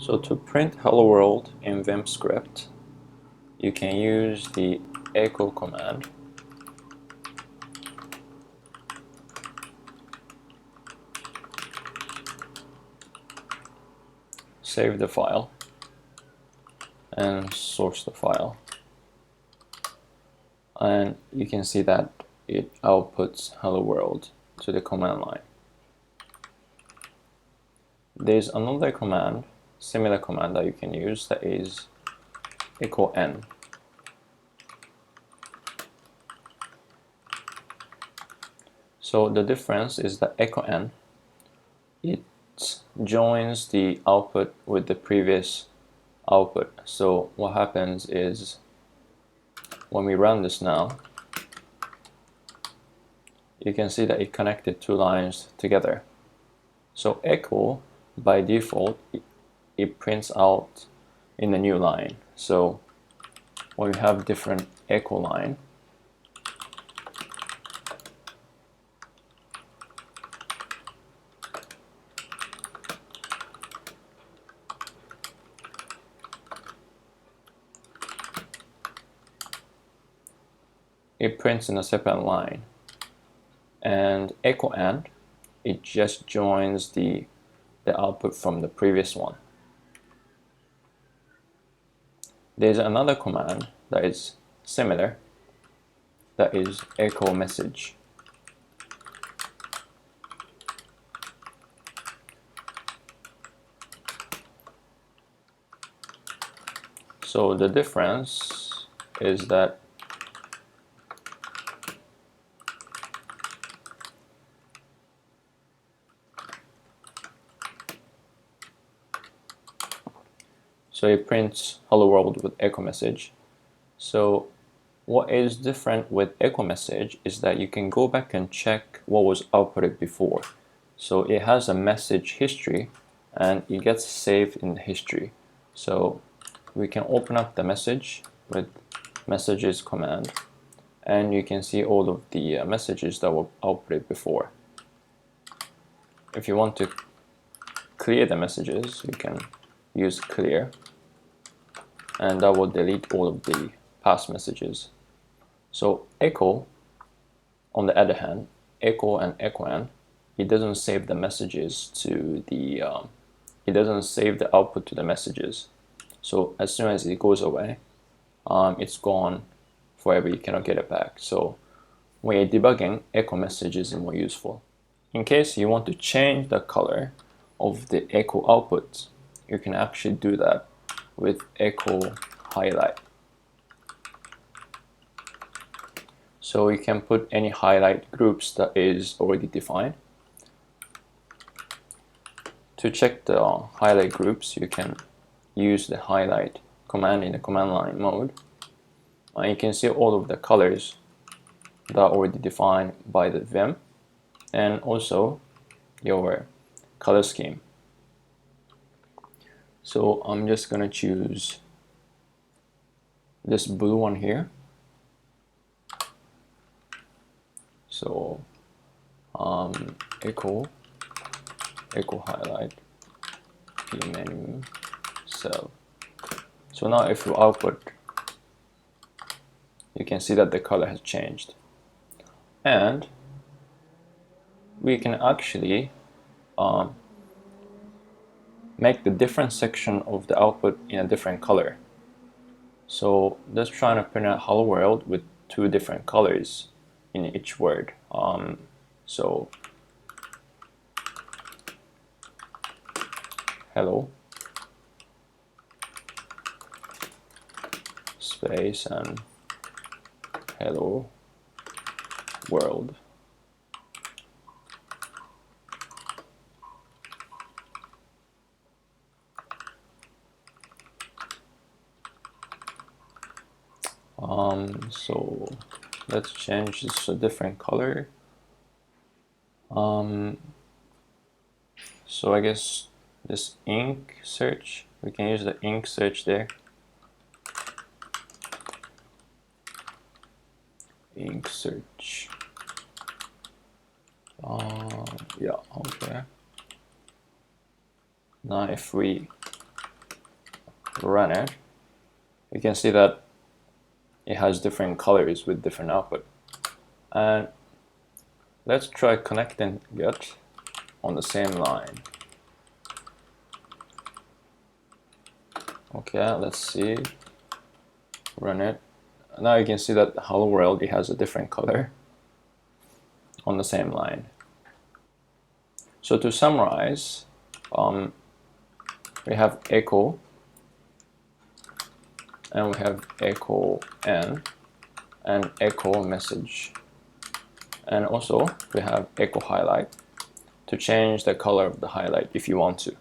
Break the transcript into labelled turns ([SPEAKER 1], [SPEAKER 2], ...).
[SPEAKER 1] So to print hello world in Vimscript, you can use the echo command. Save the file and source the file. And you can see that it outputs hello world to the command line. There's another command, similar command that you can use, that is echo n. So the difference is that echo n, it joins the output with the previous output. So what happens is when we run this now, you can see that it connected two lines together. So echo, by default, it prints out in a new line. So when we have different echo line, it prints in a separate line. And echo n, it just joins the output from the previous one. There's another command that is similar, that is echo message. So the difference is that so it prints hello world with echo message. So what is different with echo message is that you can go back and check what was outputted before. So it has a message history and it gets saved in the history. So we can open up the message with messages command, and you can see all of the messages that were outputted before. If you want to clear the messages, you can use clear, and that will delete all of the past messages. So echo, on the other hand, echo and echo n, it doesn't save the messages to the it doesn't save the output to the messages. So as soon as it goes away, it's gone forever. You cannot get it back. So when you're debugging, echo message is more useful. In case you want to change the color of the echo output, you can actually do that with echo highlight. So you can put any highlight groups that is already defined. To check the highlight groups, you can use the highlight command in the command line mode. You can see all of the colors that are already defined by the Vim, and also your color scheme. So I'm just gonna choose this blue one here. So echo highlight menu cell. So now if you output, you can see that the color has changed, and we can actually make the different section of the output in a different color. So let's try to print out hello world with two different colors in each word. So hello space and hello world. So let's change this to a different color. So I guess this ink search, we can use the ink search there. Ink search. Yeah, okay. Now if we run it, you can see that it has different colors with different output. And let's try connecting it on the same line. Okay, let's see. Run it. Now you can see that hello world, it has a different color on the same line. So to summarize, we have echo, and we have echo n, and echo message. And also we have echo highlight to change the color of the highlight if you want to.